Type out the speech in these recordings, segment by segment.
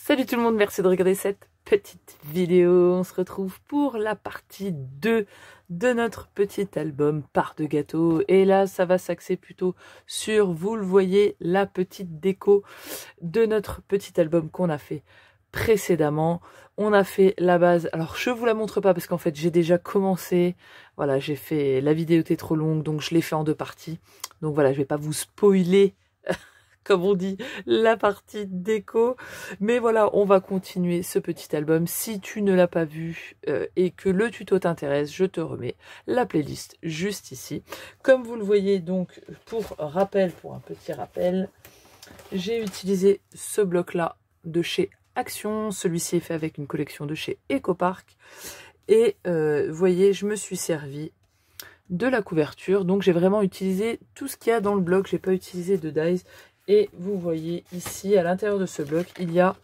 Salut tout le monde, merci de regarder cette petite vidéo. On se retrouve pour la partie 2 de notre petit album Part de gâteau. Et là, ça va s'axer plutôt sur, vous le voyez, la petite déco de notre petit album qu'on a fait précédemment. On a fait la base. Alors, je vous la montre pas parce qu'en fait, j'ai déjà commencé. Voilà, j'ai fait... La vidéo était trop longue, donc je l'ai fait en 2 parties. Donc voilà, je vais pas vous spoiler... comme on dit, la partie déco. Mais voilà, on va continuer ce petit album. Si tu ne l'as pas vu et que le tuto t'intéresse, je te remets la playlist juste ici. Comme vous le voyez, donc, pour un petit rappel, j'ai utilisé ce bloc-là de chez Action. Celui-ci est fait avec une collection de chez Ecopark. Et vous voyez, je me suis servi de la couverture. Donc, j'ai vraiment utilisé tout ce qu'il y a dans le bloc. J'ai pas utilisé de dies. Et vous voyez ici, à l'intérieur de ce bloc, il y a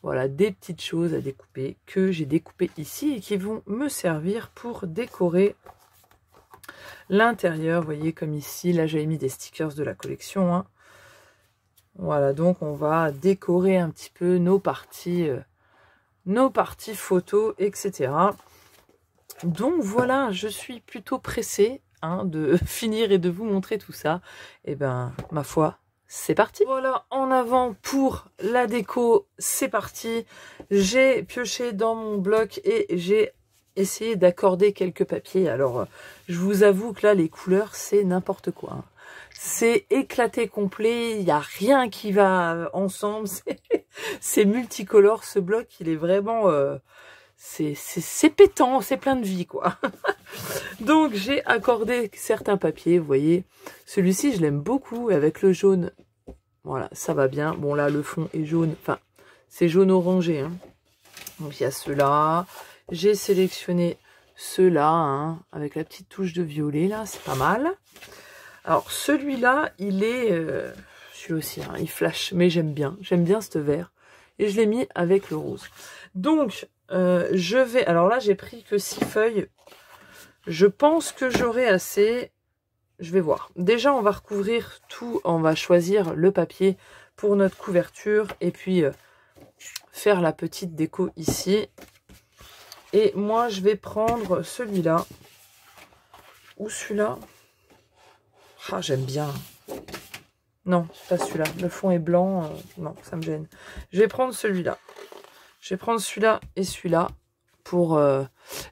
voilà, des petites choses à découper que j'ai découpées ici et qui vont me servir pour décorer l'intérieur. Vous voyez comme ici, là j'avais mis des stickers de la collection. Hein. Voilà, donc on va décorer un petit peu nos parties photos, etc. Donc voilà, je suis plutôt pressée de finir et de vous montrer tout ça. Et ben, ma foi... c'est parti. Voilà, en avant pour la déco, c'est parti. J'ai pioché dans mon bloc et j'ai essayé d'accorder quelques papiers. Alors, je vous avoue que là, les couleurs, c'est n'importe quoi. Hein. C'est éclaté complet, il n'y a rien qui va ensemble. C'est multicolore, ce bloc, il est vraiment... c'est pétant, c'est plein de vie, quoi. Donc, j'ai accordé certains papiers, vous voyez. Celui-ci, je l'aime beaucoup, avec le jaune. Voilà, ça va bien. Bon, là, le fond est jaune. Enfin, c'est jaune orangé. Hein. Donc, il y a ceux-là. J'ai sélectionné ceux-là, hein, avec la petite touche de violet, là. C'est pas mal. Alors, celui-là, il est... celui-là aussi, hein, il flash. Mais j'aime bien. J'aime bien ce vert. Et je l'ai mis avec le rose. Donc, je vais... Alors là, j'ai pris que 6 feuilles. Je pense que j'aurai assez. Je vais voir. Déjà, on va recouvrir tout. On va choisir le papier pour notre couverture. Et puis, faire la petite déco ici. Et moi, je vais prendre celui-là. Ou celui-là. Ah, j'aime bien. Non, pas celui-là. Le fond est blanc. Non, ça me gêne. Je vais prendre celui-là. Je vais prendre celui-là et celui-là. Pour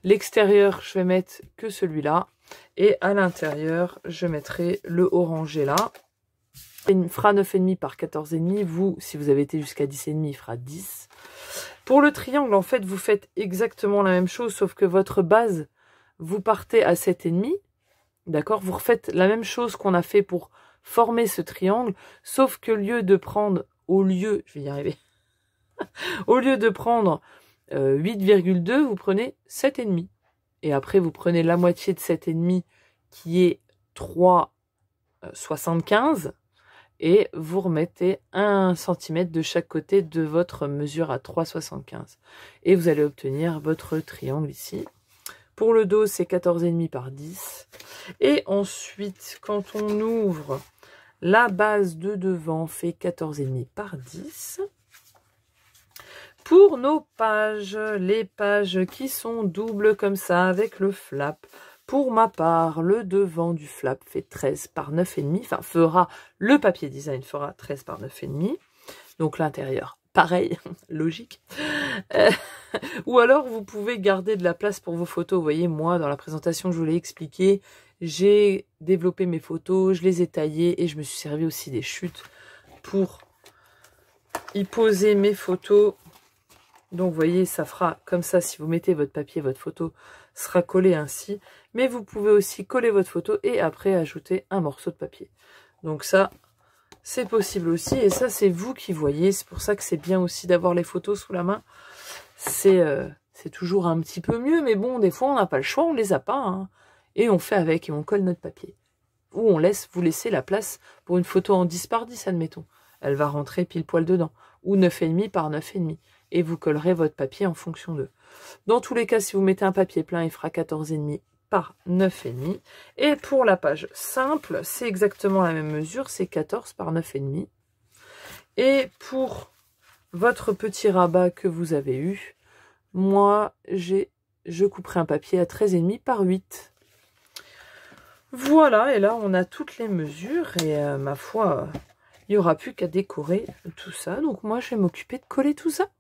l'extérieur, je vais mettre que celui-là. Et à l'intérieur, je mettrai le orangé là. Il fera 9,5 par 14,5. Vous, si vous avez été jusqu'à 10,5, il fera 10. Pour le triangle, en fait, vous faites exactement la même chose, sauf que votre base, vous partez à 7,5. D'accord? Vous refaites la même chose qu'on a fait pour former ce triangle, sauf que je vais y arriver. Au lieu de prendre 8,2, vous prenez 7,5. Et après, vous prenez la moitié de 7,5 qui est 3,75 et vous remettez 1 cm de chaque côté de votre mesure à 3,75. Et vous allez obtenir votre triangle ici. Pour le dos, c'est 14,5 par 10. Et ensuite, quand on ouvre, la base de devant fait 14,5 par 10. Pour nos pages, les pages qui sont doubles comme ça avec le flap, pour ma part, le devant du flap fait 13 par 9,5, enfin le papier design fera 13 par 9,5, donc l'intérieur, pareil, logique. Ou alors vous pouvez garder de la place pour vos photos, vous voyez, moi dans la présentation je vous l'ai expliqué, j'ai développé mes photos, je les ai taillées et je me suis servi aussi des chutes pour y poser mes photos. Donc, vous voyez, ça fera comme ça. Si vous mettez votre papier, votre photo sera collée ainsi. Mais vous pouvez aussi coller votre photo et après ajouter un morceau de papier. Donc ça, c'est possible aussi. Et ça, c'est vous qui voyez. C'est pour ça que c'est bien aussi d'avoir les photos sous la main. C'est toujours un petit peu mieux. Mais bon, des fois, on n'a pas le choix. On les a pas. Hein. Et on fait avec et on colle notre papier. Ou vous laissez la place pour une photo en 10 par 10, admettons. Elle va rentrer pile poil dedans. Ou 9,5 par 9,5. Et vous collerez votre papier en fonction d'eux. Dans tous les cas, si vous mettez un papier plein, il fera 14,5 par 9,5. Et pour la page simple, c'est exactement la même mesure, c'est 14 par 9,5. Et pour votre petit rabat que vous avez eu. Moi, je couperai un papier à 13,5 par 8. Voilà, et là, on a toutes les mesures. Et ma foi, il n'y aura plus qu'à décorer tout ça. Donc moi, je vais m'occuper de coller tout ça.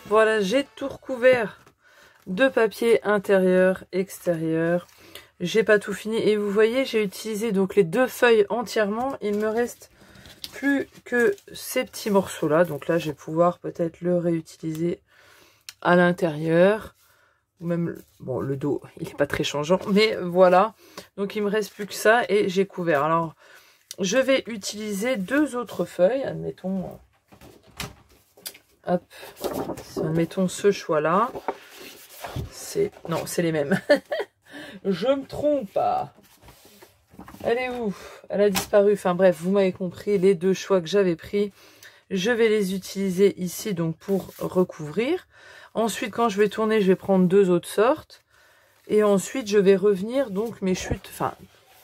Voilà, j'ai tout recouvert de papier intérieur, extérieur. J'ai pas tout fini. Et vous voyez, j'ai utilisé donc les 2 feuilles entièrement. Il me reste plus que ces petits morceaux-là. Donc là, je vais pouvoir peut-être le réutiliser à l'intérieur. Ou même, bon, le dos, il n'est pas très changeant. Mais voilà. Donc, il me reste plus que ça et j'ai couvert. Alors, je vais utiliser 2 autres feuilles. Admettons... Hop, admettons ce choix-là. Non, c'est les mêmes. Je me trompe. Elle est où? Elle a disparu. Enfin bref, vous m'avez compris, les 2 choix que j'avais pris. Je vais les utiliser ici donc pour recouvrir. Ensuite, quand je vais tourner, je vais prendre 2 autres sortes. Et ensuite, je vais revenir. Donc mes chutes, enfin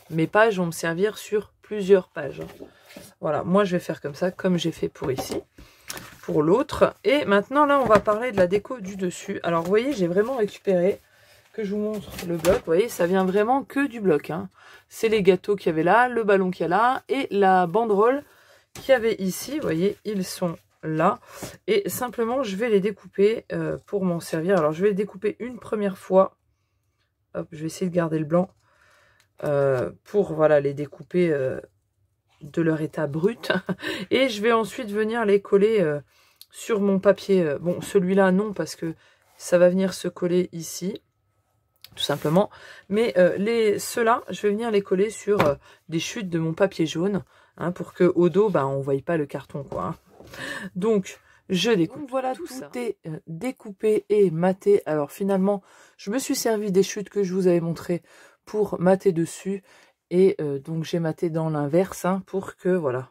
mes pages vont me servir sur plusieurs pages. Voilà, moi je vais faire comme ça, comme j'ai fait pour ici. Pour l'autre. Et maintenant, là, on va parler de la déco du dessus. Alors, vous voyez, j'ai vraiment récupéré, que je vous montre le bloc. Vous voyez, ça vient vraiment que du bloc. Hein. C'est les gâteaux qu'il y avait là, le ballon qu'il y a là, et la banderole qu'il y avait ici. Vous voyez, ils sont là. Et simplement, je vais les découper pour m'en servir. Alors, je vais les découper une première fois. Hop, je vais essayer de garder le blanc. Pour, voilà, les découper... de leur état brut. Et je vais ensuite venir les coller sur mon papier. Bon, celui-là, non, parce que ça va venir se coller ici, tout simplement. Mais ceux-là, je vais venir les coller sur des chutes de mon papier jaune, hein, pour que au dos, on ne voie pas le carton, quoi. Hein. Donc, je découpe. Donc, voilà, tout est découpé et maté. Alors, finalement, je me suis servi des chutes que je vous avais montrées pour mater dessus. Et donc j'ai maté dans l'inverse, hein, pour que voilà,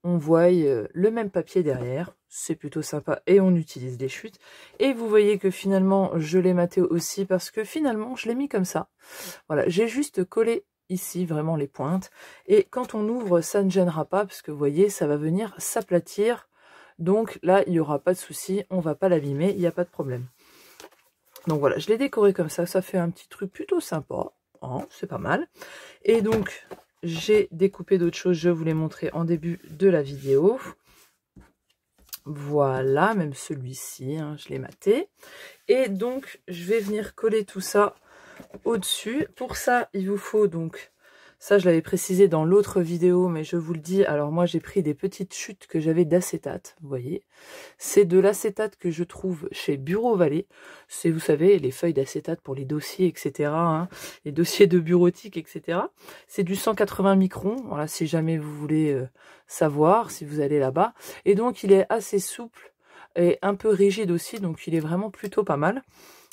on voie le même papier derrière. C'est plutôt sympa et on utilise des chutes. Et vous voyez que finalement je l'ai maté aussi parce que finalement je l'ai mis comme ça. Voilà, j'ai juste collé ici vraiment les pointes. Et quand on ouvre, ça ne gênera pas parce que vous voyez, ça va venir s'aplatir. Donc là, il n'y aura pas de souci, on ne va pas l'abîmer, il n'y a pas de problème. Donc voilà, je l'ai décoré comme ça fait un petit truc plutôt sympa. Oh, c'est pas mal. Et donc, j'ai découpé d'autres choses. Je vous les montrer en début de la vidéo. Voilà, même celui-ci, hein, je l'ai maté. Et donc, je vais venir coller tout ça au-dessus. Pour ça, il vous faut donc Ça, je l'avais précisé dans l'autre vidéo, mais je vous le dis. Alors moi, j'ai pris des petites chutes que j'avais d'acétate, vous voyez. C'est de l'acétate que je trouve chez Bureau Vallée. C'est, vous savez, les feuilles d'acétate pour les dossiers, etc. Hein, les dossiers de bureautique, etc. C'est du 180 microns, voilà, si jamais vous voulez savoir, si vous allez là-bas. Et donc, il est assez souple et un peu rigide aussi, donc il est vraiment plutôt pas mal.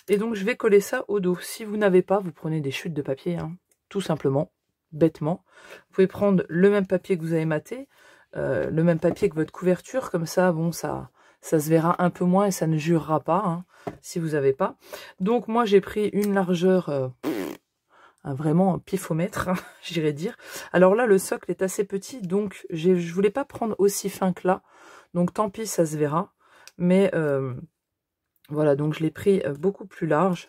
Et donc, je vais coller ça au dos. Si vous n'avez pas, vous prenez des chutes de papier, hein, tout simplement. Bêtement, vous pouvez prendre le même papier que vous avez maté, le même papier que votre couverture, comme ça, bon, ça se verra un peu moins et ça ne jurera pas, hein, si vous n'avez pas. Donc moi j'ai pris une largeur, vraiment un pifomètre, hein, j'irais dire. Alors là le socle est assez petit, donc je voulais pas prendre aussi fin que là, donc tant pis, ça se verra. Mais voilà, donc je l'ai pris beaucoup plus large.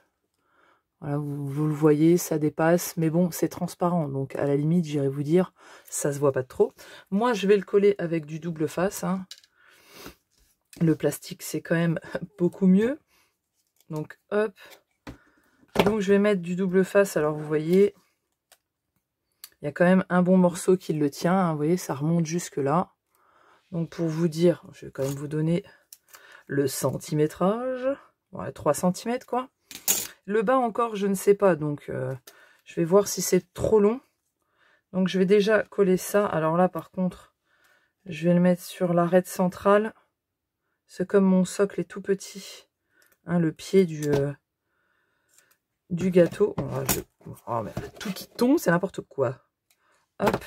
Voilà, vous le voyez, ça dépasse, mais bon, c'est transparent, donc à la limite, j'irais vous dire, ça se voit pas trop. Moi, je vais le coller avec du double face, hein. Le plastique, c'est quand même beaucoup mieux. Donc, hop. Donc, je vais mettre du double face, alors vous voyez, il y a quand même un bon morceau qui le tient, hein, vous voyez, ça remonte jusque là. Donc, pour vous dire, je vais quand même vous donner le centimétrage, ouais, 3 cm, quoi. Le bas encore, je ne sais pas, donc je vais voir si c'est trop long. Donc je vais déjà coller ça. Alors là, par contre, je vais le mettre sur l'arête centrale. C'est comme mon socle est tout petit, hein, le pied du gâteau. Oh, mais tout qui tombe, c'est n'importe quoi. Hop.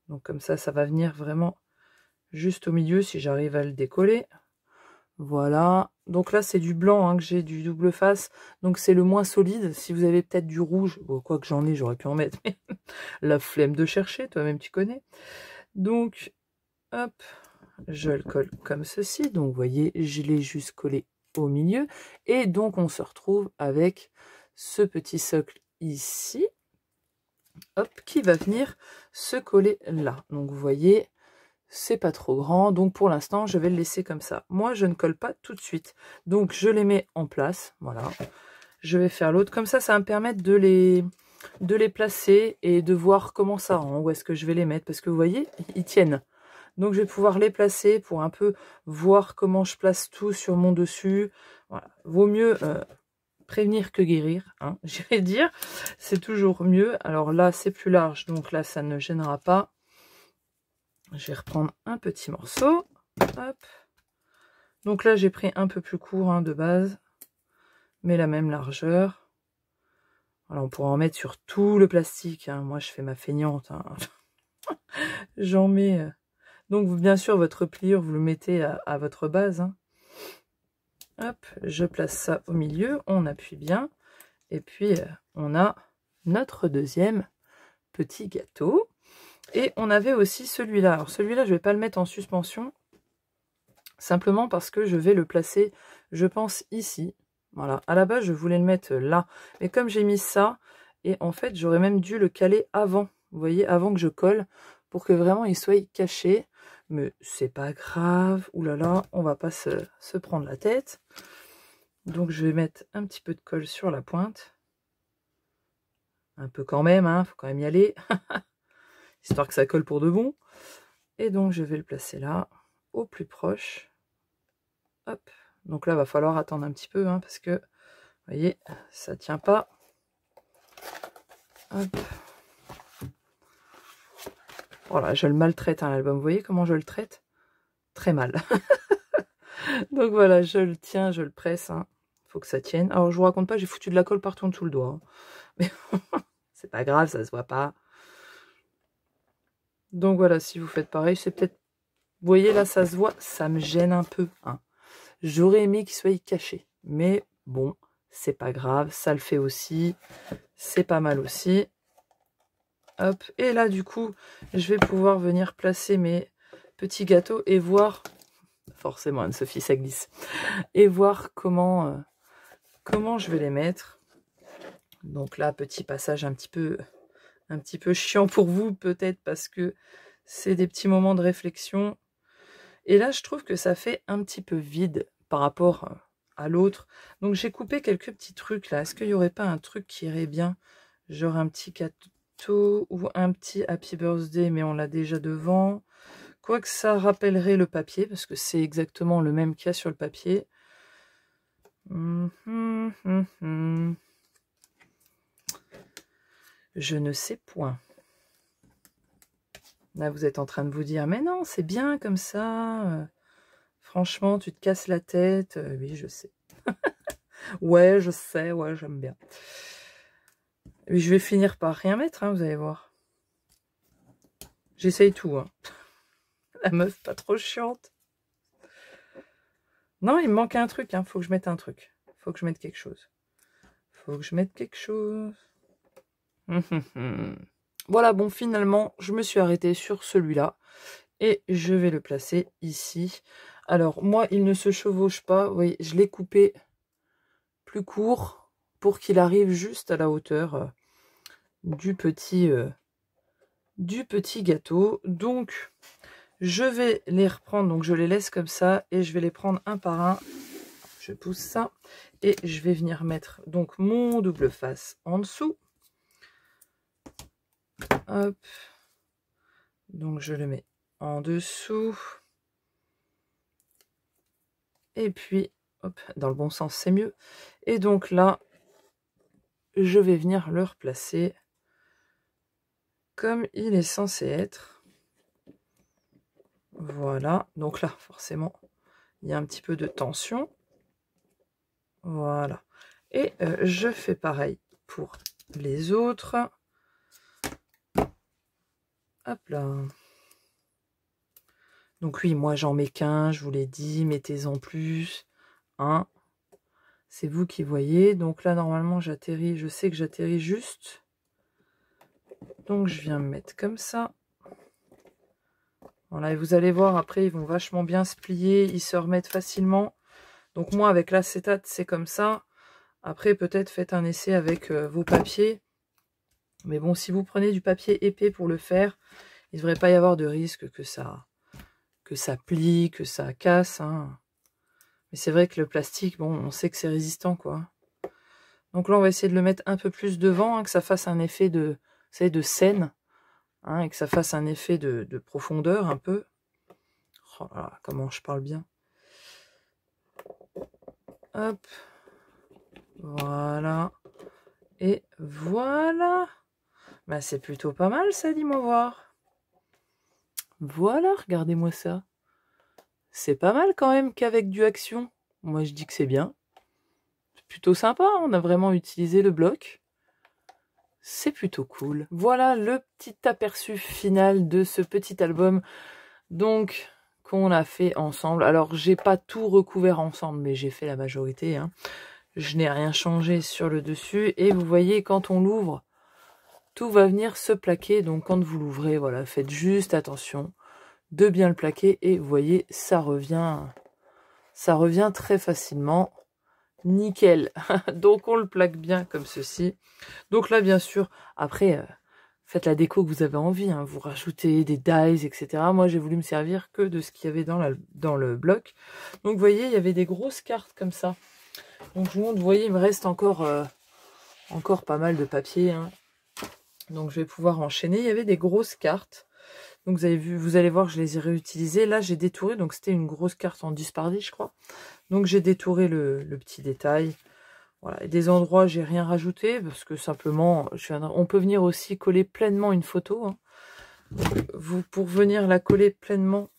Donc comme ça va venir vraiment juste au milieu si j'arrive à le décoller. Voilà, donc là c'est du blanc, hein, que j'ai, du double face, donc c'est le moins solide. Si vous avez peut-être du rouge, bon, quoi que j'en ai, j'aurais pu en mettre, mais la flemme de chercher, toi-même tu connais. Donc, hop, je le colle comme ceci, donc vous voyez, je l'ai juste collé au milieu, et donc on se retrouve avec ce petit socle ici, hop, qui va venir se coller là. Donc vous voyez, c'est pas trop grand, donc pour l'instant je vais le laisser comme ça. Moi je ne colle pas tout de suite, donc je les mets en place, voilà. Je vais faire l'autre, comme ça va me permettre de les placer et de voir comment ça rend, où est-ce que je vais les mettre, parce que vous voyez, ils tiennent. Donc je vais pouvoir les placer pour un peu voir comment je place tout sur mon dessus. Voilà. Vaut mieux prévenir que guérir, hein, j'irais dire, c'est toujours mieux. Alors là c'est plus large, donc là ça ne gênera pas. Je vais reprendre un petit morceau. Hop. Donc là, j'ai pris un peu plus court, hein, de base, mais la même largeur. Alors, on pourra en mettre sur tout le plastique, hein. Moi, je fais ma feignante, hein. J'en mets. Donc, bien sûr, votre pliure, vous le mettez à votre base, hein. Hop, je place ça au milieu. On appuie bien. Et puis, on a notre deuxième petit gâteau. Et on avait aussi celui-là. Alors celui-là, je ne vais pas le mettre en suspension. Simplement parce que je vais le placer, je pense, ici. Voilà. À la base, je voulais le mettre là. Mais comme j'ai mis ça, et en fait, j'aurais même dû le caler avant. Vous voyez, avant que je colle, pour que vraiment il soit caché. Mais c'est pas grave. Ouh là là, on va pas se prendre la tête. Donc je vais mettre un petit peu de colle sur la pointe. Un peu quand même, hein, faut quand même y aller. Histoire que ça colle pour de bon. Et donc je vais le placer là, au plus proche. Hop. Donc là, va falloir attendre un petit peu, hein, parce que, vous voyez, ça tient pas. Hop. Voilà, je le maltraite, hein, l'album. Vous voyez comment je le traite? Très mal. Donc voilà, je le tiens, je le presse. Hein. Faut que ça tienne. Alors je vous raconte pas, j'ai foutu de la colle partout en dessous le doigt. Hein. Mais c'est pas grave, ça se voit pas. Donc voilà, si vous faites pareil, c'est peut-être... Vous voyez, là, ça se voit, ça me gêne un peu. Hein. J'aurais aimé qu'il soit caché. Mais bon, c'est pas grave, ça le fait aussi. C'est pas mal aussi. Hop, et là, du coup, je vais pouvoir venir placer mes petits gâteaux et voir... Forcément, Anne-Sophie, ça glisse. Et voir comment je vais les mettre. Donc là, petit passage un petit peu chiant pour vous, peut-être, parce que c'est des petits moments de réflexion. Et là, je trouve que ça fait un petit peu vide par rapport à l'autre. Donc, j'ai coupé quelques petits trucs là. Est-ce qu'il n'y aurait pas un truc qui irait bien? Genre un petit gâteau ou un petit Happy Birthday, mais on l'a déjà devant. Quoique ça rappellerait le papier, parce que c'est exactement le même qu'il y a sur le papier. Je ne sais point. Là, vous êtes en train de vous dire, mais non, c'est bien comme ça. Franchement, tu te casses la tête. Oui, je sais. Ouais, je sais, ouais, j'aime bien. Et je vais finir par rien mettre, hein, vous allez voir. J'essaye tout, hein. La meuf pas trop chiante. Non, il me manque un truc, hein. Faut que je mette un truc. Faut que je mette quelque chose. Faut que je mette quelque chose. Voilà, bon, finalement, je me suis arrêtée sur celui-là. Et je vais le placer ici. Alors, moi, il ne se chevauche pas. Vous voyez, je l'ai coupé plus court pour qu'il arrive juste à la hauteur du petit gâteau. Donc, je vais les reprendre. Donc, je les laisse comme ça. Et je vais les prendre un par un. Je pousse ça. Et je vais venir mettre donc mon double face en dessous. Hop. Donc, je le mets en dessous. Et puis, hop, dans le bon sens, c'est mieux. Et donc là, je vais venir le replacer comme il est censé être. Voilà. Donc là, forcément, il y a un petit peu de tension. Voilà. Et je fais pareil pour les autres. Hop là. Donc oui, moi j'en mets qu'un, je vous l'ai dit, mettez-en plus. Hein. C'est vous qui voyez. Donc là, normalement, j'atterris, je sais que j'atterris juste. Donc je viens me mettre comme ça. Voilà, et vous allez voir, après, ils vont vachement bien se plier, ils se remettent facilement. Donc moi, avec l'acétate, c'est comme ça. Après, peut-être faites un essai avec vos papiers. Mais bon, si vous prenez du papier épais pour le faire, il ne devrait pas y avoir de risque que ça plie, que ça casse. Hein. Mais c'est vrai que le plastique, bon, on sait que c'est résistant, quoi. Donc là, on va essayer de le mettre un peu plus devant, hein, que ça fasse un effet de, vous savez, de scène, hein, et que ça fasse un effet de profondeur un peu. Oh là là, comment je parle bien. Hop. Voilà. Et voilà. Bah, c'est plutôt pas mal, ça, dis-moi voir. Voilà, regardez-moi ça. C'est pas mal quand même qu'avec du action. Moi, je dis que c'est bien. C'est plutôt sympa, on a vraiment utilisé le bloc. C'est plutôt cool. Voilà le petit aperçu final de ce petit album. Donc, qu'on a fait ensemble. Alors, j'ai pas tout recouvert ensemble, mais j'ai fait la majorité. Hein. Je n'ai rien changé sur le dessus. Et vous voyez, quand on l'ouvre, tout va venir se plaquer. Donc, quand vous l'ouvrez, voilà, faites juste attention de bien le plaquer. Et vous voyez, ça revient très facilement. Nickel. Donc, on le plaque bien comme ceci. Donc là, bien sûr, après, faites la déco que vous avez envie. Hein. Vous rajoutez des dies, etc. Moi, j'ai voulu me servir que de ce qu'il y avait dans le bloc. Donc, vous voyez, il y avait des grosses cartes comme ça. Donc, je vous montre, vous voyez, il me reste encore pas mal de papier. Hein. Donc, je vais pouvoir enchaîner. Il y avait des grosses cartes. Donc, vous allez voir, je les ai réutilisées. Là, j'ai détouré. Donc, c'était une grosse carte en 10 par 10, je crois. Donc, j'ai détouré le petit détail. Voilà. Et des endroits, j'ai rien rajouté. Parce que simplement, on peut venir aussi coller pleinement une photo. Hein. Donc, pour venir la coller pleinement,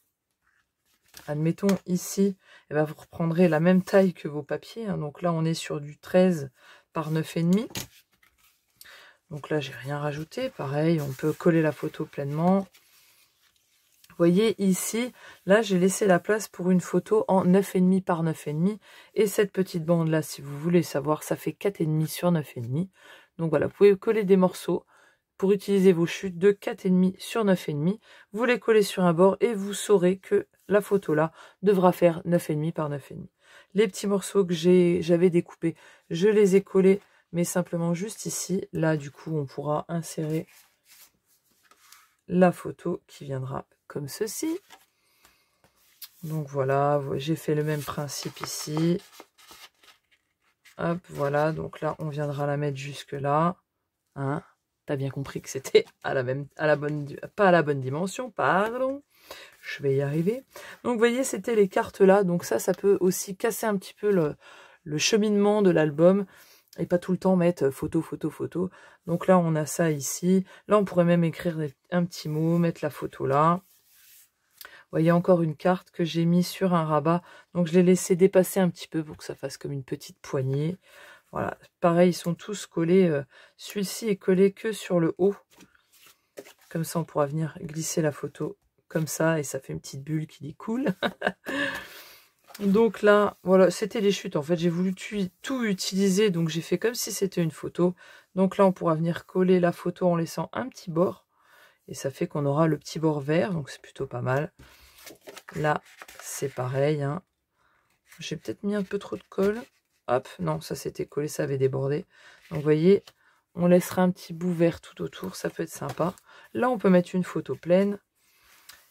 admettons ici, eh ben, vous reprendrez la même taille que vos papiers. Hein. Donc là, on est sur du 13 par 9,5. Donc là, j'ai rien rajouté. Pareil, on peut coller la photo pleinement. Vous voyez ici, là, j'ai laissé la place pour une photo en 9,5 par 9,5. Et cette petite bande-là, si vous voulez savoir, ça fait 4,5 sur 9,5. Donc voilà, vous pouvez coller des morceaux pour utiliser vos chutes de 4,5 sur 9,5. Vous les collez sur un bord et vous saurez que la photo là devra faire 9,5 par 9,5. Les petits morceaux que j'avais découpés, je les ai collés, mais simplement juste ici. Là, du coup, on pourra insérer la photo qui viendra comme ceci. Donc voilà, j'ai fait le même principe ici. Hop, voilà, donc là, on viendra la mettre jusque là. Hein. T'as bien compris que c'était pas à la bonne dimension, pardon. Je vais y arriver. Donc, vous voyez, c'était les cartes là. Donc ça peut aussi casser un petit peu le cheminement de l'album. Et pas tout le temps mettre photo, photo, photo. Donc là, on a ça ici. Là, on pourrait même écrire un petit mot, mettre la photo là. Vous voyez encore une carte que j'ai mis sur un rabat. Donc, je l'ai laissé dépasser un petit peu pour que ça fasse comme une petite poignée. Voilà. Pareil, ils sont tous collés. Celui-ci est collé que sur le haut. Comme ça, on pourra venir glisser la photo comme ça. Et ça fait une petite bulle qui dit cool. Donc là, voilà, c'était les chutes. En fait, j'ai voulu tout utiliser. Donc, j'ai fait comme si c'était une photo. Donc là, on pourra venir coller la photo en laissant un petit bord. Et ça fait qu'on aura le petit bord vert. Donc, c'est plutôt pas mal. Là, c'est pareil. Hein. J'ai peut-être mis un peu trop de colle. Hop, non, ça s'était collé, ça avait débordé. Donc, vous voyez, on laissera un petit bout vert tout autour. Ça peut être sympa. Là, on peut mettre une photo pleine.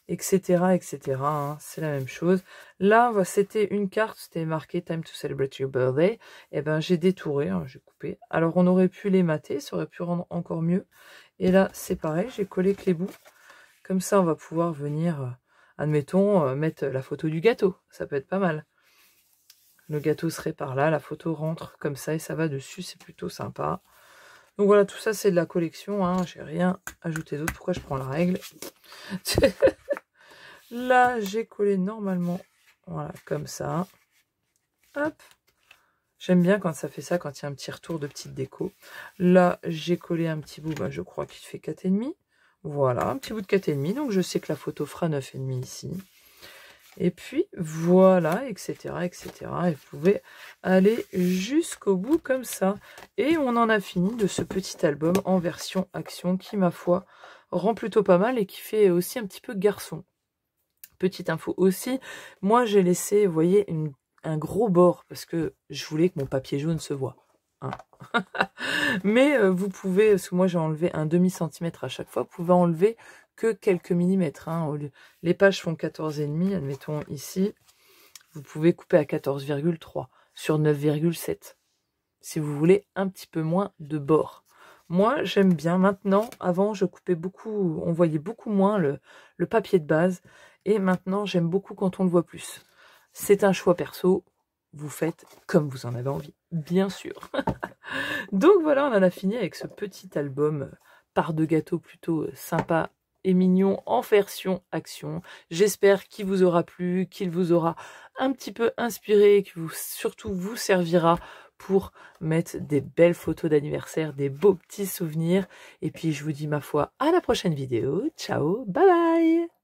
Etc. etc. Hein, c'est la même chose. Là, c'était une carte, c'était marqué Time to celebrate your birthday. Et ben, j'ai détouré, hein, j'ai coupé. Alors, on aurait pu les mater, ça aurait pu rendre encore mieux. Et là, c'est pareil, j'ai collé que les bouts. Comme ça, on va pouvoir venir, admettons, mettre la photo du gâteau. Ça peut être pas mal. Le gâteau serait par là, la photo rentre comme ça et ça va dessus, c'est plutôt sympa. Donc voilà, tout ça, c'est de la collection. Hein, j'ai rien ajouté d'autre. Pourquoi je prends la règle? Là, j'ai collé normalement, voilà, comme ça. Hop. J'aime bien quand ça fait ça, quand il y a un petit retour de petite déco. Là, j'ai collé un petit bout, je crois qu'il fait 4,5. Voilà, un petit bout de 4,5. Donc, je sais que la photo fera 9,5 ici. Et puis, voilà, etc., etc. Et vous pouvez aller jusqu'au bout comme ça. Et on en a fini de ce petit album en version action qui, ma foi, rend plutôt pas mal et qui fait aussi un petit peu garçon. Petite info aussi, moi j'ai laissé, vous voyez, un gros bord parce que je voulais que mon papier jaune se voit. Hein. Mais vous pouvez, parce que moi j'ai enlevé un demi-centimètre à chaque fois, vous pouvez enlever que quelques millimètres. Hein. Les pages font 14,5, admettons ici, vous pouvez couper à 14,3 sur 9,7 si vous voulez un petit peu moins de bord. Moi, j'aime bien. Maintenant, avant, je coupais beaucoup, on voyait beaucoup moins le papier de base. Et maintenant, j'aime beaucoup quand on le voit plus. C'est un choix perso. Vous faites comme vous en avez envie, bien sûr. Donc voilà, on en a fini avec ce petit album part de gâteau plutôt sympa et mignon en version action. J'espère qu'il vous aura plu, qu'il vous aura un petit peu inspiré, qu'il surtout vous servira pour mettre des belles photos d'anniversaire, des beaux petits souvenirs. Et puis je vous dis ma foi à la prochaine vidéo. Ciao, bye bye!